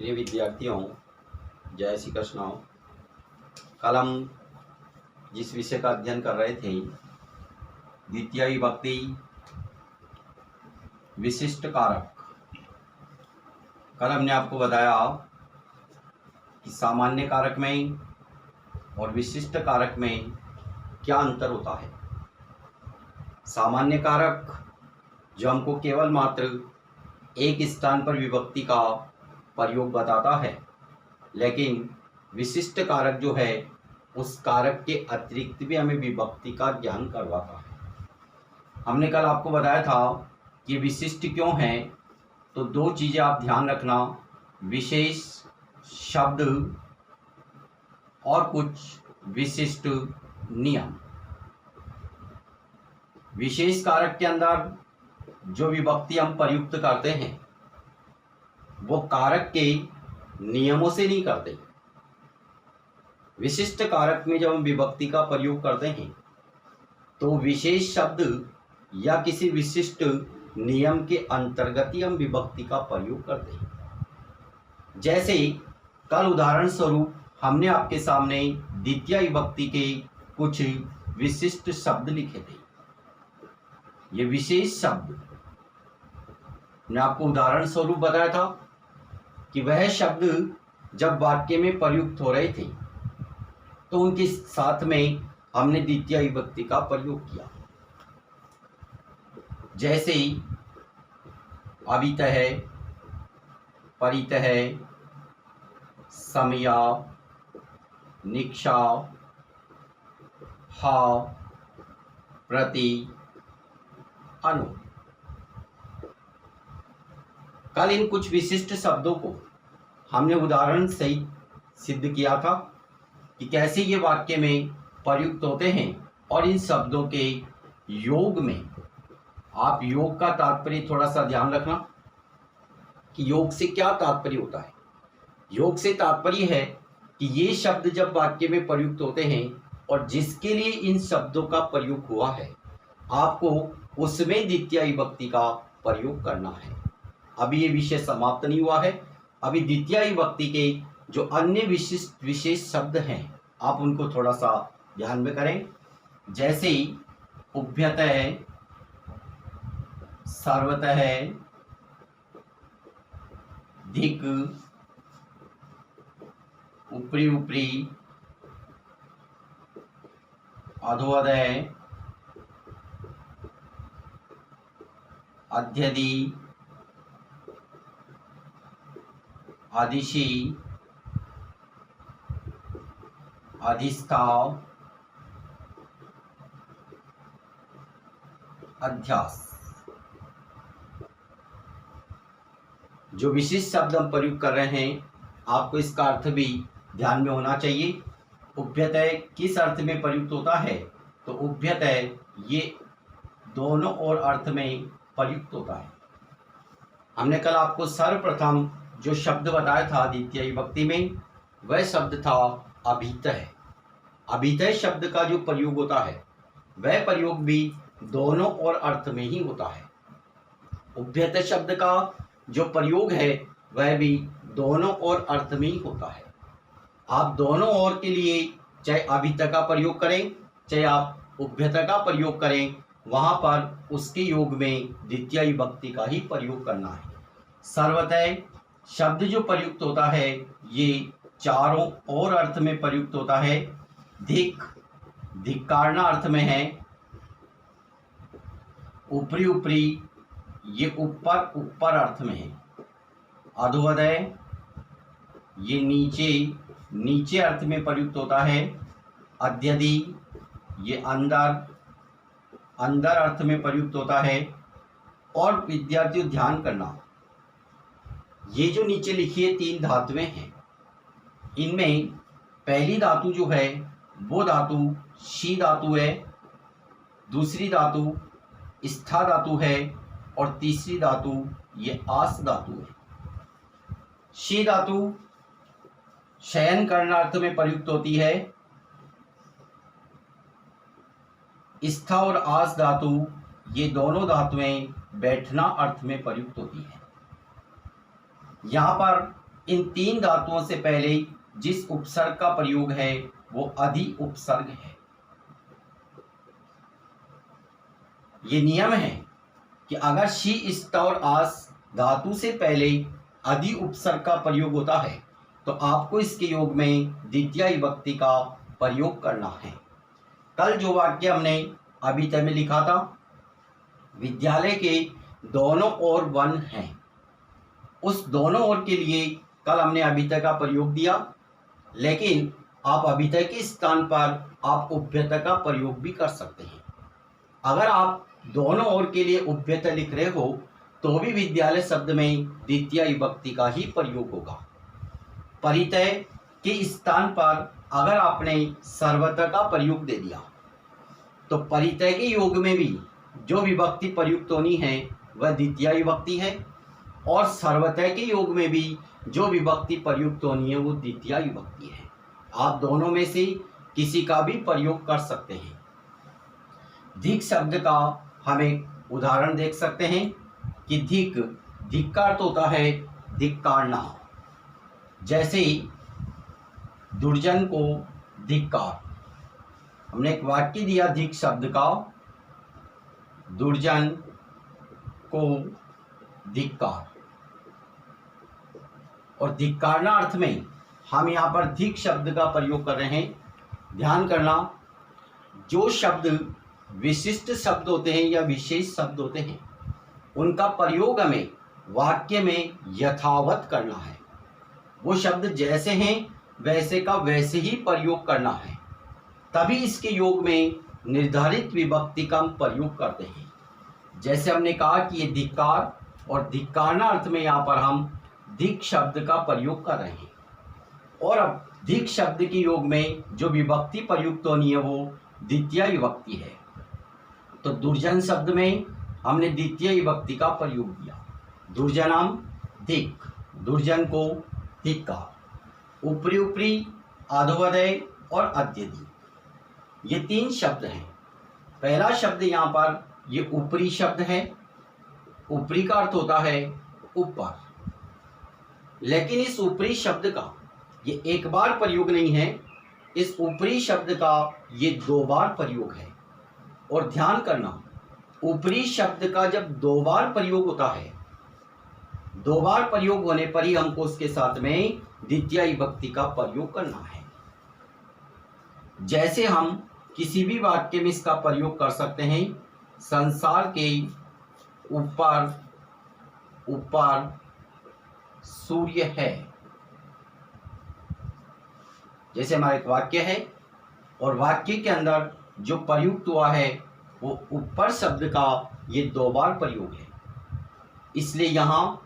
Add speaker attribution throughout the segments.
Speaker 1: प्रिय विद्यार्थियों, जय श्री कृष्ण। कल हम जिस विषय का अध्ययन कर रहे थे, द्वितीय विभक्ति विशिष्ट कारक। कल हमने आपको बताया कि सामान्य कारक में और विशिष्ट कारक में क्या अंतर होता है। सामान्य कारक जो हमको केवल मात्र एक स्थान पर विभक्ति का प्रयोग बताता है, लेकिन विशिष्ट कारक जो है उस कारक के अतिरिक्त भी हमें विभक्ति का ज्ञान करवाता है। हमने कल आपको बताया था कि विशिष्ट क्यों है, तो दो चीज़ें आप ध्यान रखना, विशेष शब्द और कुछ विशिष्ट नियम। विशेष कारक के अंदर जो विभक्ति हम प्रयुक्त करते हैं वो कारक के नियमों से नहीं करते। विशिष्ट कारक में जब हम विभक्ति का प्रयोग करते हैं तो विशेष शब्द या किसी विशिष्ट नियम के अंतर्गत ही हम विभक्ति का प्रयोग करते हैं। जैसे कल उदाहरण स्वरूप हमने आपके सामने द्वितीय विभक्ति के कुछ विशिष्ट शब्द लिखे थे। ये विशेष शब्द मैं आपको उदाहरण स्वरूप बताया था कि वह शब्द जब वाक्य में प्रयुक्त हो रहे थे तो उनके साथ में हमने द्वितीय विभक्ति का प्रयोग किया। जैसे अभितः, परितः, समया, निक्षा, हा, प्रति, अनु। कल इन कुछ विशिष्ट शब्दों को हमने उदाहरण सहित सिद्ध किया था कि कैसे ये वाक्य में प्रयुक्त होते हैं। और इन शब्दों के योग में आप योग का तात्पर्य थोड़ा सा ध्यान रखना कि योग से क्या तात्पर्य होता है। योग से तात्पर्य है कि ये शब्द जब वाक्य में प्रयुक्त होते हैं और जिसके लिए इन शब्दों का प्रयोग हुआ है, आपको उसमें द्वितीय विभक्ति का प्रयोग करना है। अभी ये विषय समाप्त नहीं हुआ है। अभी द्वितीय विभक्ति के जो अन्य विशेष शब्द हैं आप उनको थोड़ा सा ध्यान में करें। जैसे उभयतः, सर्वतः, धिक्, ऊपरी ऊपरी, अधोअधः, अध्यधि, अधिशि, अधिष्ठाव, अध्यास। जो विशिष्ट शब्द हम प्रयोग कर रहे हैं आपको इसका अर्थ भी ध्यान में होना चाहिए। उभयतः किस अर्थ में प्रयुक्त होता है, तो उभयतः ये दोनों और अर्थ में प्रयुक्त होता है। हमने कल आपको सर्वप्रथम जो शब्द बताया था द्वितीय विभक्ति में, वह शब्द था अभितः। अभितः शब्द का जो प्रयोग होता है वह प्रयोग भी दोनों और अर्थ में ही होता है। उभयतः शब्द का जो प्रयोग है वह भी दोनों और अर्थ में ही होता है। आप दोनों और के लिए चाहे अभितः का प्रयोग करें चाहे आप उभयतः का प्रयोग करें, वहाँ पर उसके योग में द्वितीय विभक्ति का ही प्रयोग करना है। सर्वतः शब्द जो प्रयुक्त होता है ये चारों और अर्थ में प्रयुक्त होता है। धिक् धिक्कारना अर्थ में है। ऊपरी ऊपरी ये ऊपर ऊपर अर्थ में है। अधोअधः ये नीचे नीचे अर्थ में प्रयुक्त होता है। अध्यधि ये अंदर अंदर अर्थ में प्रयुक्त होता है। और विद्यार्थियों ध्यान करना, ये जो नीचे लिखी है 3 धातुएं हैं, इनमें पहली धातु जो है वो धातु शी धातु है, दूसरी धातु स्था धातु है और तीसरी धातु ये आस धातु है। शी धातु शयन करना अर्थ में प्रयुक्त होती है। स्था और आस धातु ये दोनों धातुएं बैठना अर्थ में प्रयुक्त होती है। यहाँ पर इन तीन धातुओं से पहले जिस उपसर्ग का प्रयोग है वो अधि उपसर्ग है। ये नियम है कि अगर शी, स्ट और आस धातु से पहले अधि उपसर्ग का प्रयोग होता है तो आपको इसके योग में द्वितीय विभक्ति का प्रयोग करना है। कल जो वाक्य हमने अभी तक में लिखा था, विद्यालय के दोनों ओर वन हैं, उस दोनों ओर के लिए कल हमने अभितय का प्रयोग दिया, लेकिन आप अभितय के स्थान पर आप उभयतय का प्रयोग भी कर सकते हैं। अगर आप दोनों ओर के लिए उभयतय लिख रहे हो तो भी विद्यालय शब्द में द्वितीय विभक्ति का ही प्रयोग होगा। परितय के स्थान पर अगर आपने सर्वतय का प्रयोग दे दिया तो परितय के योग में भी जो विभक्ति प्रयुक्त होनी है वह द्वितीय विभक्ति है, और सर्वतय के योग में भी जो विभक्ति प्रयुक्त होनी है वो द्वितीय विभक्ति है। आप दोनों में से किसी का भी प्रयोग कर सकते हैं। धिक शब्द का हम एक उदाहरण देख सकते हैं कि धिक, धिक का अर्थ होता है धिक्कारना। जैसे दुर्जन को धिक्कार, हमने एक वाक्य दिया धिक शब्द का, दुर्जन को धिक्कार, और धिक्कारना अर्थ में हम यहाँ पर धिक शब्द का प्रयोग कर रहे हैं। ध्यान करना, जो शब्द विशिष्ट शब्द होते हैं या विशेष शब्द होते हैं उनका प्रयोग हमें वाक्य में यथावत करना है। वो शब्द जैसे हैं वैसे का वैसे ही प्रयोग करना है, तभी इसके योग में निर्धारित विभक्ति का हम प्रयोग करते हैं। जैसे हमने कहा कि ये धिक्कार और धिक्कारना अर्थ में यहाँ पर हम धिक शब्द का प्रयोग कर रहे हैं, और अब धिक शब्द के योग में जो विभक्ति प्रयुक्त होनी है वो द्वितीय विभक्ति है। तो दुर्जन शब्द में हमने द्वितीय विभक्ति का प्रयोग किया, दुर्जनम धिक, दुर्जन को धिक्कार। ऊपरी ऊपरी, अधोअधय और अत्यधि, ये तीन शब्द हैं। पहला शब्द यहाँ पर ये ऊपरी शब्द है। ऊपरी का अर्थ होता है ऊपर, लेकिन इस ऊपरी शब्द का ये एक बार प्रयोग नहीं है, इस ऊपरी शब्द का ये दो बार प्रयोग है। और ध्यान करना, ऊपरी शब्द का जब दो बार प्रयोग होता है, दो बार प्रयोग होने पर ही हमको उसके साथ में द्वितीय विभक्ति का प्रयोग करना है। जैसे हम किसी भी वाक्य में इसका प्रयोग कर सकते हैं, संसार के ऊपर ऊपर सूर्य है। जैसे हमारा एक वाक्य है और वाक्य के अंदर जो प्रयुक्त हुआ है वो ऊपर शब्द का ये दो बार प्रयोग है, इसलिए यहाँ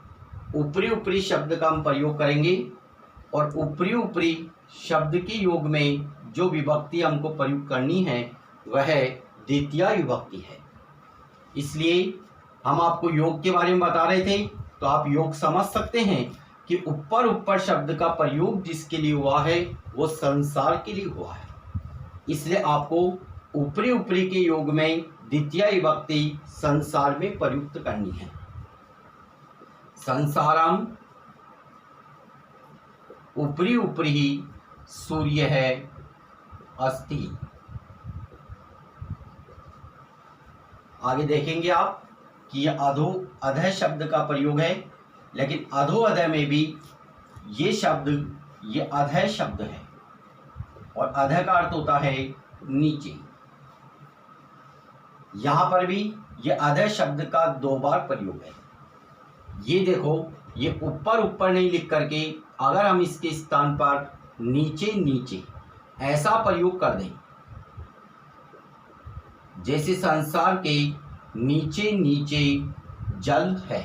Speaker 1: ऊपरी ऊपरी शब्द का हम प्रयोग करेंगे, और ऊपरी ऊपरी शब्द के योग में जो विभक्ति हमको प्रयोग करनी है वह द्वितीय विभक्ति है। इसलिए हम आपको योग के बारे में बता रहे थे, तो आप योग समझ सकते हैं कि ऊपर ऊपर शब्द का प्रयोग जिसके लिए हुआ है वो संसार के लिए हुआ है, इसलिए आपको ऊपरी ऊपरी के योग में द्वितीय विभक्ति संसार में प्रयुक्त करनी है। संसारम, ऊपरी ऊपरी ही सूर्य है अस्ति। आगे देखेंगे आप कि यह अधो अधः शब्द का प्रयोग है, लेकिन अधो अधः में भी ये शब्द ये अधः शब्द है, और अधः का अर्थ होता है नीचे। यहां पर भी ये अधः शब्द का दो बार प्रयोग है। ये देखो, ये ऊपर ऊपर नहीं लिख करके अगर हम इसके स्थान पर नीचे नीचे ऐसा प्रयोग कर दें, जैसे संसार के नीचे नीचे जल है।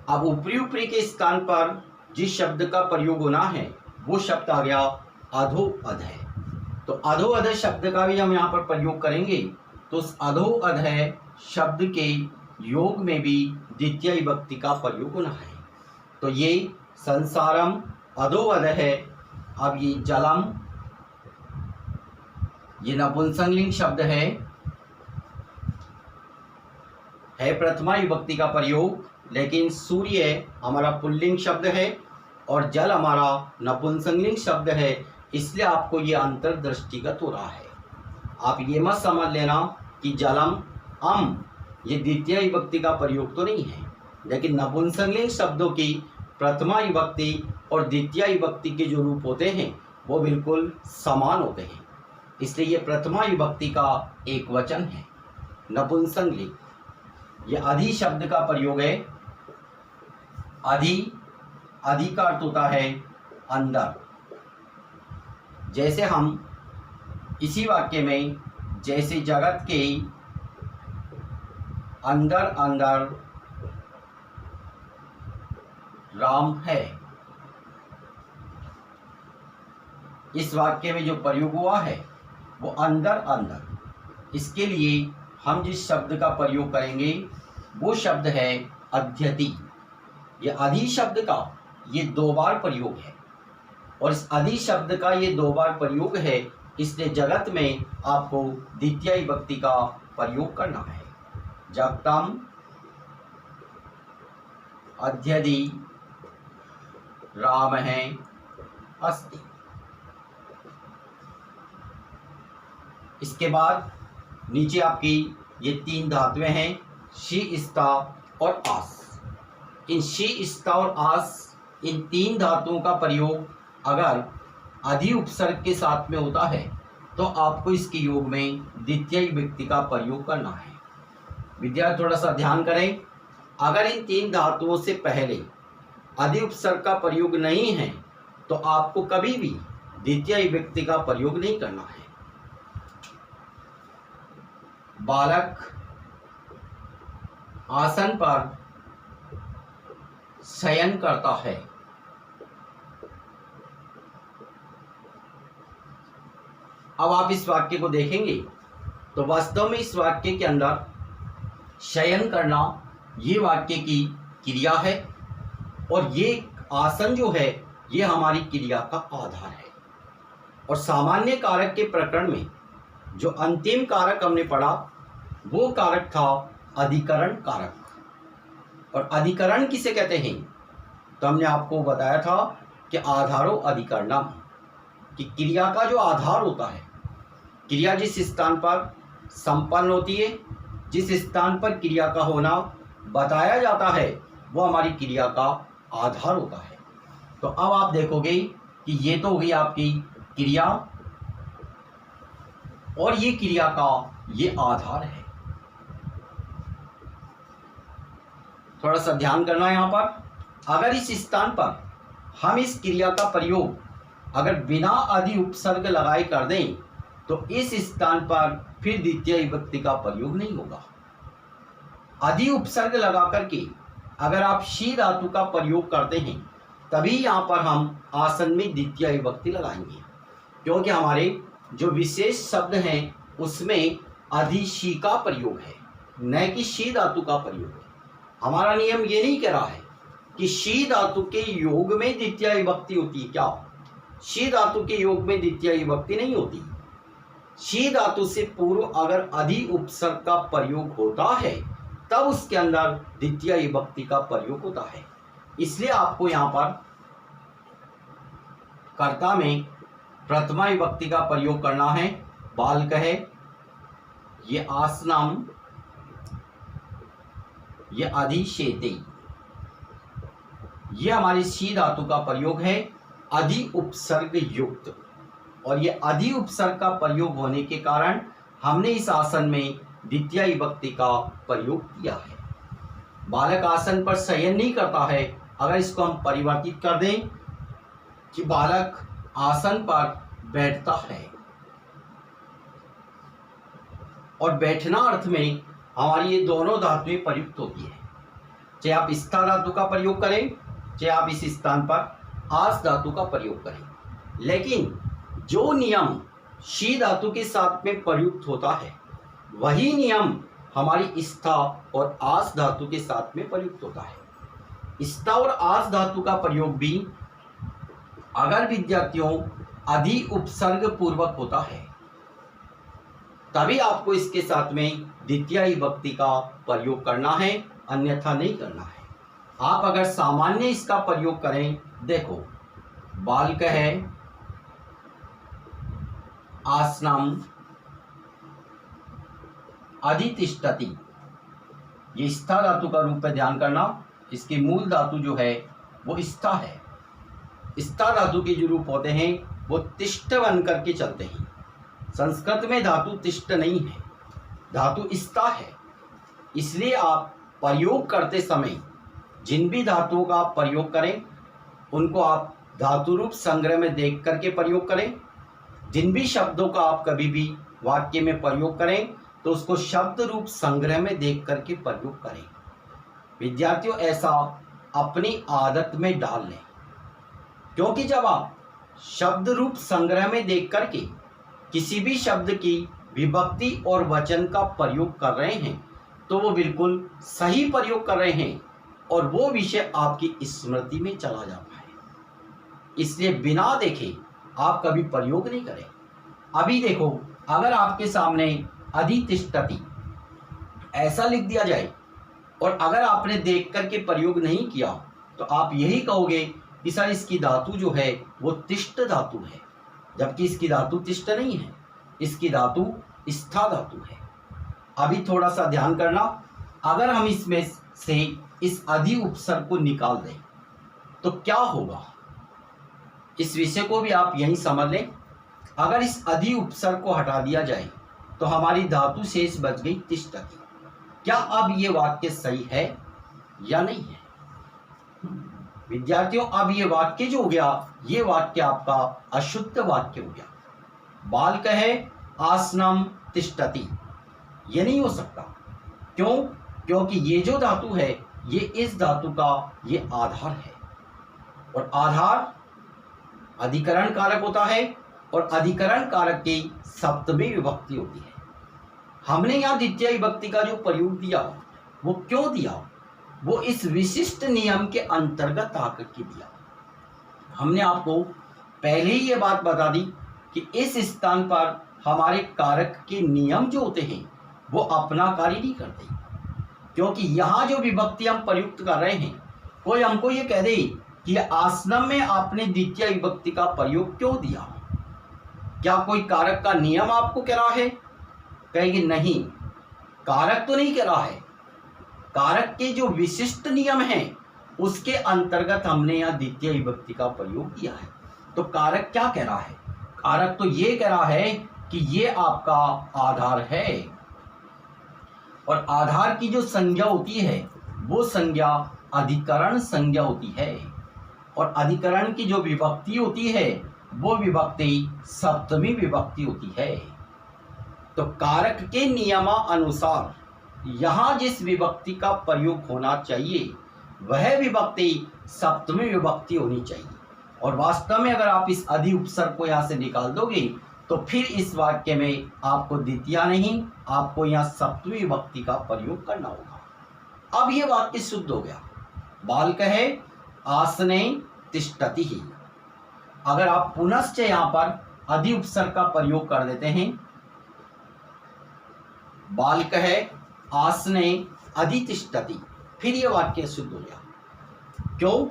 Speaker 1: अब ऊपरी ऊपरी के स्थान पर जिस शब्द का प्रयोग होना है वो शब्द आ गया अधो अधः। तो अधो अधः शब्द का भी हम यहाँ पर प्रयोग करेंगे, तो उस अधो अधः शब्द के योग में भी द्वितीय विभक्ति का प्रयोग होना है। तो ये संसारम अधो अधः है। अब ये जलम, ये नपुंसकलिंग शब्द है प्रथमा विभक्ति का प्रयोग, लेकिन सूर्य हमारा पुल्लिंग शब्द है और जल हमारा नपुंसकलिंग शब्द है, इसलिए आपको ये अंतर दृष्टिगत हो रहा है। आप ये मत समझ लेना कि जलम अम ये द्वितीय विभक्ति का प्रयोग तो नहीं है, लेकिन नपुंसकलिंग शब्दों की प्रथमा विभक्ति और द्वितीय विभक्ति के जो रूप होते हैं वो बिल्कुल समान होते हैं, इसलिए ये प्रथमा विभक्ति का एक वचन है नपुंसकलिंग। ये अधि शब्द का प्रयोग है। अधि का अर्थ होता है अंदर। जैसे हम इसी वाक्य में जैसे जगत के अंदर अंदर राम है, इस वाक्य में जो प्रयोग हुआ है वो अंदर अंदर, इसके लिए हम जिस शब्द का प्रयोग करेंगे वो शब्द है अध्यति। ये अधि शब्द का ये 2 बार प्रयोग है और इस अधि शब्द का ये 2 बार प्रयोग है, इसलिए जगत में आपको द्वितीय विभक्ति का प्रयोग करना है। जगतम अध्यधि राम है अस्ति। इसके बाद नीचे आपकी ये 3 धातुएं हैं शी, स्ता और आस। इन शी, स्ता और आस इन 3 धातुओं का प्रयोग अगर अधि उपसर्ग के साथ में होता है तो आपको इसके योग में द्वितीय विभक्ति का प्रयोग करना है। विद्यार्थी थोड़ा सा ध्यान करें, अगर इन 3 धातुओं से पहले अधि उपसर्ग का प्रयोग नहीं है तो आपको कभी भी द्वितीय विभक्ति का प्रयोग नहीं करना है। बालक आसन पर शयन करता है। अब आप इस वाक्य को देखेंगे तो वास्तव में इस वाक्य के अंदर शयन करना ये वाक्य की क्रिया है और ये आसन जो है ये हमारी क्रिया का आधार है। और सामान्य कारक के प्रकरण में जो अंतिम कारक हमने पढ़ा वो कारक था अधिकरण कारक। और अधिकरण किसे कहते हैं तो हमने आपको बताया था कि आधारो अधिकरणम, कि क्रिया का जो आधार होता है, क्रिया जिस स्थान पर संपन्न होती है, जिस स्थान पर क्रिया का होना बताया जाता है वो हमारी क्रिया का आधार होता है। तो अब आप देखोगे कि ये तो हुई आपकी क्रिया और ये क्रिया का ये आधार है। थोड़ा सा ध्यान करना है यहाँ पर, अगर इस स्थान पर हम इस क्रिया का प्रयोग अगर बिना अधि उपसर्ग लगाए कर दें तो इस स्थान पर फिर द्वितीय विभक्ति का प्रयोग नहीं होगा। अधि उपसर्ग लगा करके अगर आप शी धातु का प्रयोग करते हैं तभी यहाँ पर हम आसन में द्वितीय विभक्ति लगाएंगे, क्योंकि हमारे जो विशेष शब्द हैं उसमें अधि शी का प्रयोग है, न कि शी धातु का प्रयोग है। हमारा नियम ये नहीं कह रहा है कि शी धातु के योग में द्वितीय विभक्ति होती है। क्या शी धातु के योग में द्वितीय विभक्ति नहीं होती। शी धातु से पूर्व अगर अधि उपसर्ग का प्रयोग होता है तब उसके अंदर द्वितीय विभक्ति का प्रयोग होता है। इसलिए आपको यहाँ पर कर्ता में प्रथमा विभक्ति का प्रयोग करना है। बाल कहे ये आसनम, ये अधिशेते, ये हमारी शी धातु का प्रयोग है अधि उपसर्ग युक्त। और ये अधि उपसर्ग का प्रयोग होने के कारण हमने इस आसन में द्वितीय विभक्ति का प्रयोग किया है। बालक आसन पर शयन नहीं करता है, अगर इसको हम परिवर्तित कर दें कि बालक आसन पर बैठता है, और बैठना अर्थ में हमारी ये दोनों धातुएं प्रयुक्त होती है। चाहे आप स्था धातु का प्रयोग करें, चाहे आप इस स्थान पर आस धातु का प्रयोग करें, लेकिन जो नियम शी धातु के साथ में प्रयुक्त होता है वही नियम हमारी स्था और आस धातु के साथ में प्रयुक्त होता है। स्था और आस धातु का प्रयोग भी अगर विद्यार्थियों अधि उपसर्ग पूर्वक होता है तभी आपको इसके साथ में द्वितीय विभक्ति का प्रयोग करना है, अन्यथा नहीं करना है। आप अगर सामान्य इसका प्रयोग करें, देखो बालक है, आसनम, अधितिष्ठति, ये स्था धातु का रूप है, ध्यान करना। इसकी मूल धातु जो है वो स्था है। स्था धातु के जो रूप होते हैं वो तिष्ठ बन करके चलते हैं। संस्कृत में धातु तिष्ठ नहीं है, धातु स्था है। इसलिए आप प्रयोग करते समय जिन भी धातुओं का आप प्रयोग करें उनको आप धातु रूप संग्रह में देख करके प्रयोग करें। जिन भी शब्दों का आप कभी भी वाक्य में प्रयोग करें तो उसको शब्द रूप संग्रह में देख करके प्रयोग करें। विद्यार्थियों, ऐसा अपनी आदत में डाल लें, क्योंकि जब आप शब्द रूप संग्रह में देख करके किसी भी शब्द की विभक्ति और वचन का प्रयोग कर रहे हैं तो वो बिल्कुल सही प्रयोग कर रहे हैं और वो विषय आपकी स्मृति में चला जाता है। इसलिए बिना देखे आप कभी प्रयोग नहीं करें। अभी देखो, अगर आपके सामने अधितिष्ठति ऐसा लिख दिया जाए और अगर आपने देख करके प्रयोग नहीं किया तो आप यही कहोगे कि सर इसकी धातु जो है वो तिष्ठ धातु है, जबकि इसकी धातु तिष्ठ नहीं है, इसकी धातु स्था धातु है। अभी थोड़ा सा ध्यान करना, अगर हम इसमें से इस अधि उपसर्ग को निकाल दें तो क्या होगा, इस विषय को भी आप यहीं समझ लें। अगर इस अधि उपसर्ग को हटा दिया जाए तो हमारी धातु शेष बच गई तिष्ठति। क्या अब ये वाक्य सही है या नहीं है? विद्यार्थियों, अब ये वाक्य जो हो गया, ये वाक्य आपका अशुद्ध वाक्य हो गया। बालक है, आसनम तिष्ठति, ये नहीं हो सकता। क्यों? क्योंकि ये जो धातु है ये इस धातु का ये आधार है, और आधार अधिकरण कारक होता है और अधिकरण कारक की सप्तमी विभक्ति होती है। हमने यहाँ द्वितीय विभक्ति का जो प्रयोग दिया वो क्यों दिया? वो इस विशिष्ट नियम के अंतर्गत आकर के दिया। हमने आपको पहले ही ये बात बता दी कि इस स्थान पर हमारे कारक के नियम जो होते हैं वो अपना कार्य नहीं करते, क्योंकि यहाँ जो विभक्ति हम प्रयुक्त कर रहे हैं, कोई हमको ये कह दे कि आसनम में आपने द्वितीय विभक्ति का प्रयोग क्यों दिया, क्या कोई कारक का नियम आपको कह रहा है? कहेंगे नहीं, कारक तो नहीं कह रहा है, कारक के जो विशिष्ट नियम हैं उसके अंतर्गत हमने यहाँ द्वितीय विभक्ति का प्रयोग किया है। तो कारक क्या कह रहा है? कारक तो ये कह रहा है कि ये आपका आधार है, और आधार की जो संज्ञा होती है वो संज्ञा अधिकरण संज्ञा होती है, और अधिकरण की जो विभक्ति होती है वो विभक्ति सप्तमी विभक्ति होती है। तो कारक के नियमानुसार यहाँ जिस विभक्ति का प्रयोग होना चाहिए वह विभक्ति सप्तमी विभक्ति होनी चाहिए, और वास्तव में अगर आप इस अधि उपसर्ग को यहाँ से निकाल दोगे तो फिर इस वाक्य में आपको द्वितीय नहीं, आपको यहाँ सप्तमी विभक्ति का प्रयोग करना होगा। अब ये वाक्य शुद्ध हो गया। बालक है, आसने तिष्ठति ही। अगर आप पुनश्च यहाँ पर अधि उपसर्ग का प्रयोग कर देते हैं, बालक है, आसने अधितिष्ठति, फिर ये वाक्य शुद्ध हो गया। क्यों?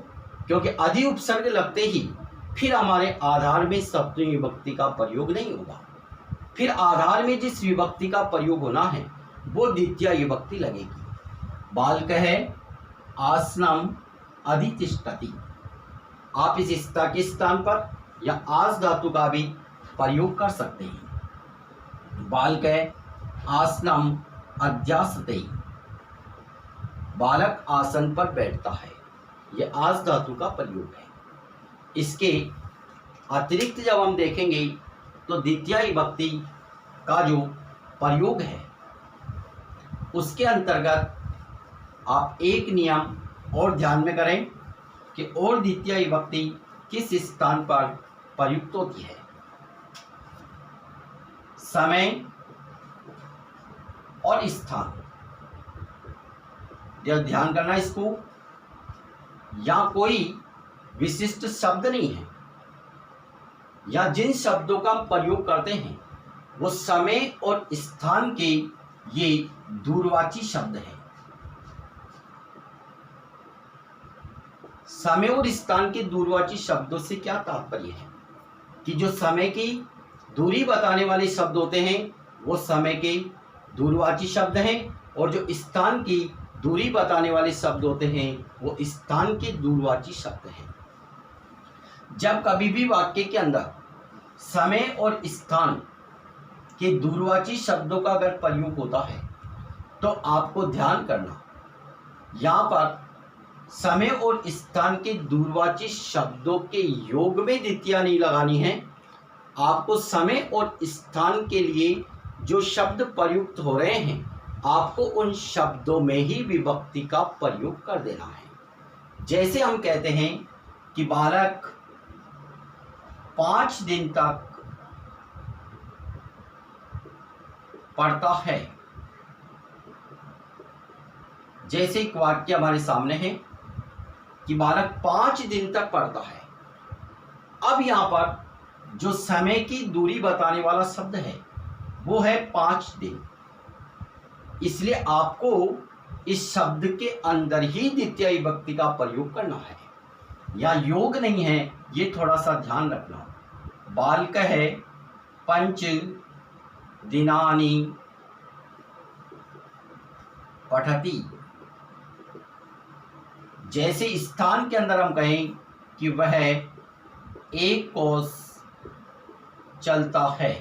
Speaker 1: क्योंकि अधि उपसर्ग लगते ही फिर हमारे आधार में सप्तमी विभक्ति का प्रयोग नहीं होगा। फिर आधार में जिस विभक्ति का प्रयोग होना है वो द्वितीय विभक्ति लगेगी। बालक है, आसनम अधितिष्ठति। आप इस स्था के स्थान पर या आस धातु का भी प्रयोग कर सकते हैं। बालक है, आसनम अध्यासते। बालक आसन पर बैठता है, यह आस धातु का प्रयोग है। इसके अतिरिक्त जब हम देखेंगे तो द्वितीय विभक्ति का जो प्रयोग है उसके अंतर्गत आप एक नियम और ध्यान में करें कि और द्वितीय विभक्ति किस स्थान पर प्रयुक्त होती है। समय और स्थान, जब ध्यान करना इसको, या कोई विशिष्ट शब्द नहीं है, या जिन शब्दों का प्रयोग करते हैं वो समय और स्थान के ये दूरवाची शब्द हैं। समय और स्थान के दूरवाची शब्दों से क्या तात्पर्य है कि जो समय की दूरी बताने वाले शब्द होते हैं वो समय के दूरवाची शब्द हैं, और जो स्थान की दूरी बताने वाले शब्द होते हैं वो स्थान के दूरवाची शब्द हैं। जब कभी भी वाक्य के अंदर समय और स्थान के दूरवाची शब्दों का अगर प्रयोग होता है तो आपको ध्यान करना, यहाँ पर समय और स्थान के दूरवाची शब्दों के योग में द्वितीया नहीं लगानी है। आपको समय और स्थान के लिए जो शब्द प्रयुक्त हो रहे हैं आपको उन शब्दों में ही विभक्ति का प्रयोग कर देना है। जैसे हम कहते हैं कि बालक 5 दिन तक पढ़ता है। जैसे एक वाक्य हमारे सामने है कि बालक 5 दिन तक पढ़ता है। अब यहाँ पर जो समय की दूरी बताने वाला शब्द है वो है 5 दिन, इसलिए आपको इस शब्द के अंदर ही द्वितीय विभक्ति का प्रयोग करना है, या योग नहीं है, ये थोड़ा सा ध्यान रखना। बालक है 5 दिनानि पठति। जैसे स्थान के अंदर हम कहें कि वह 1 कोस चलता है।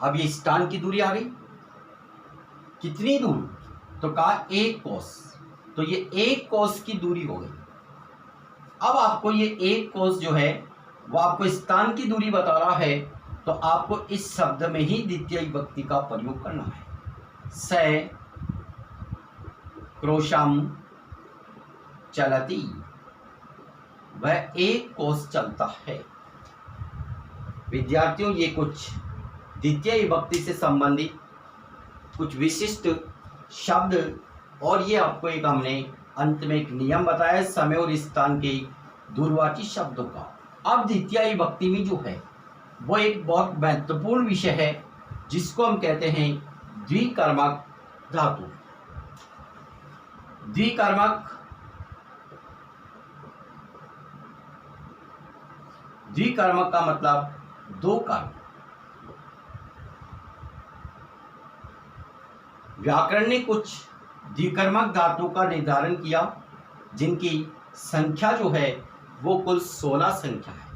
Speaker 1: अब ये स्थान की दूरी आ गई, कितनी दूर? तो कहा 1 कोस, तो ये 1 कोस की दूरी हो गई। अब आपको ये 1 कोस जो है वो आपको स्थान की दूरी बता रहा है, तो आपको इस शब्द में ही द्वितीय विभक्ति का प्रयोग करना है। स क्रोशम चलती, वह 1 कोस चलता है। विद्यार्थियों, ये कुछ द्वितीय विभक्ति से संबंधित कुछ विशिष्ट शब्द, और ये आपको एक हमने अंत में एक नियम बताया समय और स्थान के दूरवाची शब्दों का। अब द्वितीय विभक्ति में जो है वो एक बहुत महत्वपूर्ण विषय है जिसको हम कहते हैं द्विकर्मक धातु। द्विकर्मक का मतलब 2 कर्म। व्याकरण ने कुछ द्विकर्मक धातु का निर्धारण किया जिनकी संख्या जो है वो कुल 16 संख्या है।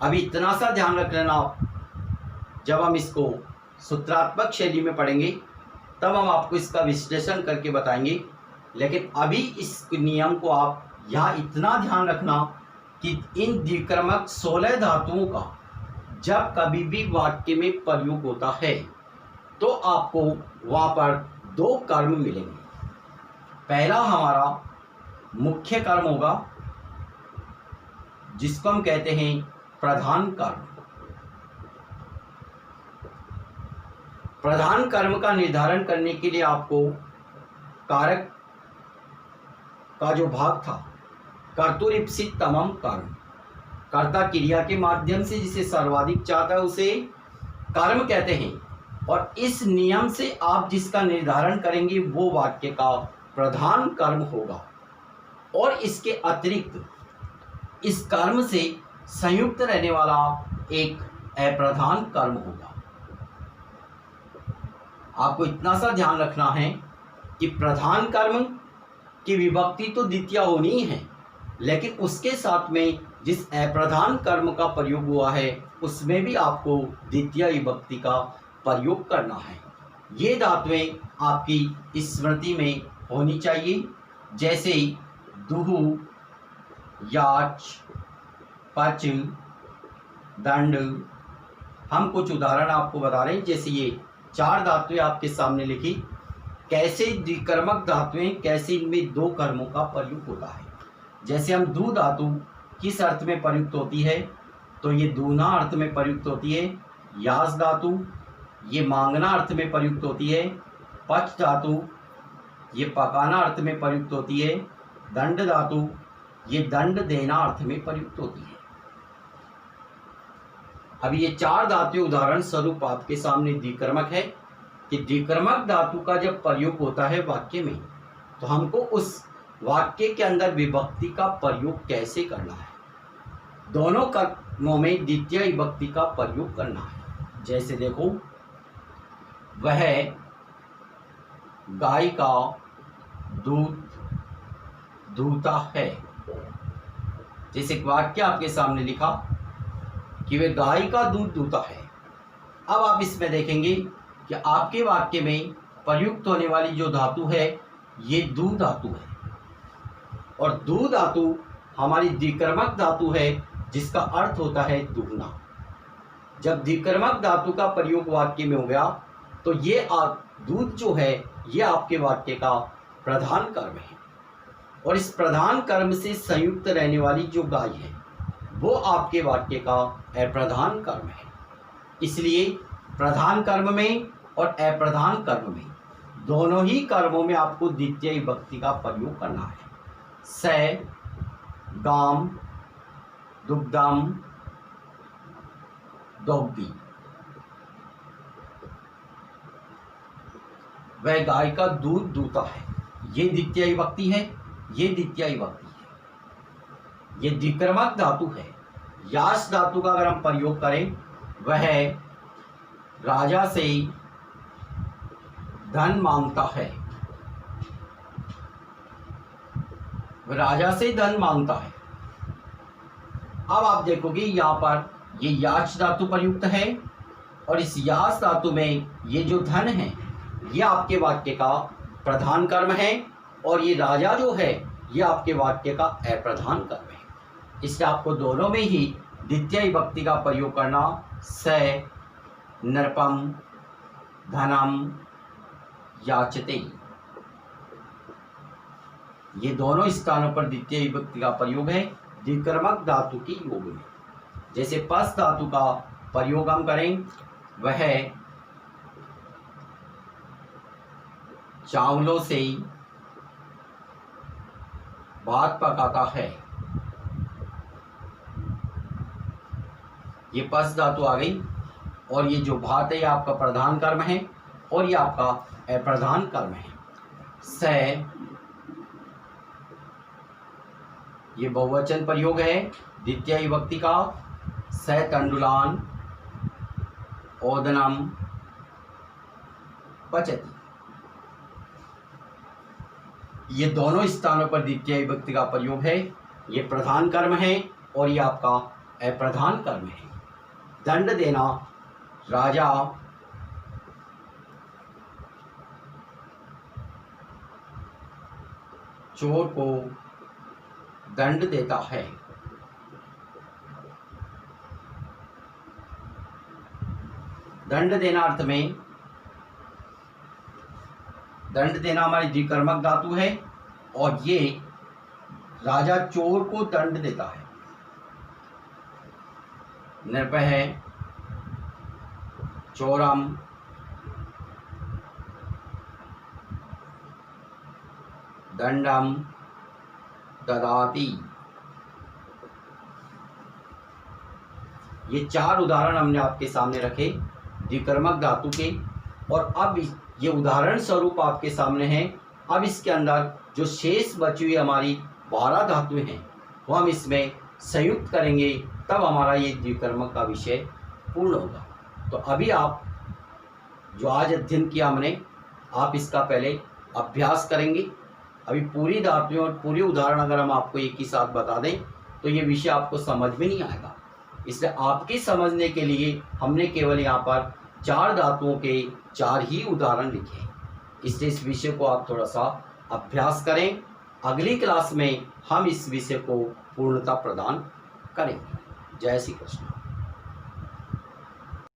Speaker 1: अभी इतना सा ध्यान रख लेना आप, जब हम इसको सूत्रात्मक शैली में पढ़ेंगे तब हम आपको इसका विश्लेषण करके बताएंगे, लेकिन अभी इस नियम को आप यहाँ इतना ध्यान रखना कि इन द्विकर्मक 16 धातुओं का जब कभी भी वाक्य में प्रयोग होता है तो आपको वहाँ पर 2 कर्म मिलेंगे। पहला हमारा मुख्य कर्म होगा जिसको हम कहते हैं प्रधान कर्म। प्रधान कर्म का निर्धारण करने के लिए आपको कारक का जो भाग था कर्तुरीप्सित तमम कर्म, कर्ता क्रिया के माध्यम से जिसे सर्वाधिक चाहता है उसे कर्म कहते हैं, और इस नियम से आप जिसका निर्धारण करेंगे वो वाक्य का प्रधान कर्म होगा। और इसके अतिरिक्त इस कर्म से संयुक्त रहने वाला एक अप्रधान कर्म होगा। आपको इतना सा ध्यान रखना है कि प्रधान कर्म की विभक्ति तो द्वितीय होनी ही है, लेकिन उसके साथ में जिस अप्रधान कर्म का प्रयोग हुआ है उसमें भी आपको द्वितीय विभक्ति का प्रयोग करना है। ये धातुएं आपकी स्मृति में होनी चाहिए, जैसे दुहु, याच, पच, दंड। हम कुछ उदाहरण आपको बता रहे हैं, जैसे ये 4 धातुएं आपके सामने लिखी, कैसे द्विकर्मक धातुएं, कैसे इनमें 2 कर्मों का प्रयोग होता है। जैसे हम दु धातु किस अर्थ में प्रयुक्त होती है, तो ये दूना अर्थ में प्रयुक्त होती है। यास धातु ये मांगना अर्थ में प्रयुक्त होती है। पच धातु ये पकाना अर्थ में प्रयुक्त होती है। दंड धातु ये दंड देना अर्थ में प्रयुक्त होती है। अब ये 4 धातु उदाहरण स्वरूप आपके सामने द्विकर्मक है कि द्विकर्मक धातु का जब प्रयोग होता है वाक्य में तो हमको उस वाक्य के अंदर विभक्ति का प्रयोग कैसे करना है, दोनों कर्मों में द्वितीय विभक्ति का प्रयोग करना है। जैसे देखो, वह गाय का दूध दूहता है। जैसे एक वाक्य आपके सामने लिखा कि वह गाय का दूध दूहता है। अब आप इसमें देखेंगे कि आपके वाक्य में प्रयुक्त होने वाली जो धातु है ये दू धातु है, और दू धातु हमारी द्विकर्मक धातु है जिसका अर्थ होता है दुगना। जब द्विकर्मक धातु का प्रयोग वाक्य में हो गया तो ये दूध जो है ये आपके वाक्य का प्रधान कर्म है, और इस प्रधान कर्म से संयुक्त रहने वाली जो गाय है वो आपके वाक्य का अप्रधान कर्म है। इसलिए प्रधान कर्म में और अप्रधान कर्म में दोनों ही कर्मों में आपको द्वितीय विभक्ति का प्रयोग करना है। स गाम दुग्धम दौग्धी, वह गाय का दूध दूहता है, ये द्वितीय विभक्ति है, ये द्वितीय विभक्ति है, ये द्विकर्मक धातु है। यास धातु का अगर हम प्रयोग करें, वह राजा से धन मांगता है, वह राजा से धन मांगता है। अब आप देखोगे यहाँ पर ये याच धातु प्रयुक्त है, और इस यास धातु में ये जो धन है ये आपके वाक्य का प्रधान कर्म है, और ये राजा जो है ये आपके वाक्य का अप्रधान कर्म है। इसलिए आपको दोनों में ही द्वितीय विभक्ति का प्रयोग करना। स नृपम धनम याचते, ये दोनों स्थानों पर द्वितीय विभक्ति का प्रयोग है द्विकर्मक धातु की योग में। जैसे पस धातु का प्रयोग हम करें, वह चावलों से भात पकाता है, ये पस धातु आ गई, और ये जो भात है ये आपका प्रधान कर्म है और ये आपका अप्रधान कर्म है। स ये बहुवचन प्रयोग है द्वितीय विभक्ति का। स तंडुलान ओदनम पचति, ये दोनों स्थानों पर द्वितीय विभक्ति का प्रयोग है। ये प्रधान कर्म है और ये आपका अप्रधान कर्म है। दंड देना, राजा चोर को दंड देता है। दंड देना अर्थ में, दंड देना हमारी द्विकर्मक धातु है, और ये राजा चोर को दंड देता है। निर्भय चोरम दंडम ददाति। ये चार उदाहरण हमने आपके सामने रखे द्विकर्मक धातु के, और अब ये उदाहरण स्वरूप आपके सामने हैं। अब इसके अंदर जो शेष बची हुई हमारी 12 धातुएं हैं वो हम इसमें संयुक्त करेंगे, तब हमारा ये द्विकर्मक का विषय पूर्ण होगा। तो अभी आप जो आज अध्ययन किया हमने, आप इसका पहले अभ्यास करेंगे। अभी पूरी धातुएं और पूरे उदाहरण अगर हम आपको एक ही साथ बता दें तो ये विषय आपको समझ में नहीं आएगा। इसलिए आपके समझने के लिए हमने केवल यहाँ पर 4 धातुओं के 4 ही उदाहरण लिखे हैं। इसलिए इस विषय को आप थोड़ा सा अभ्यास करें। अगली क्लास में हम इस विषय को पूर्णता प्रदान करेंगे। जय श्री कृष्ण।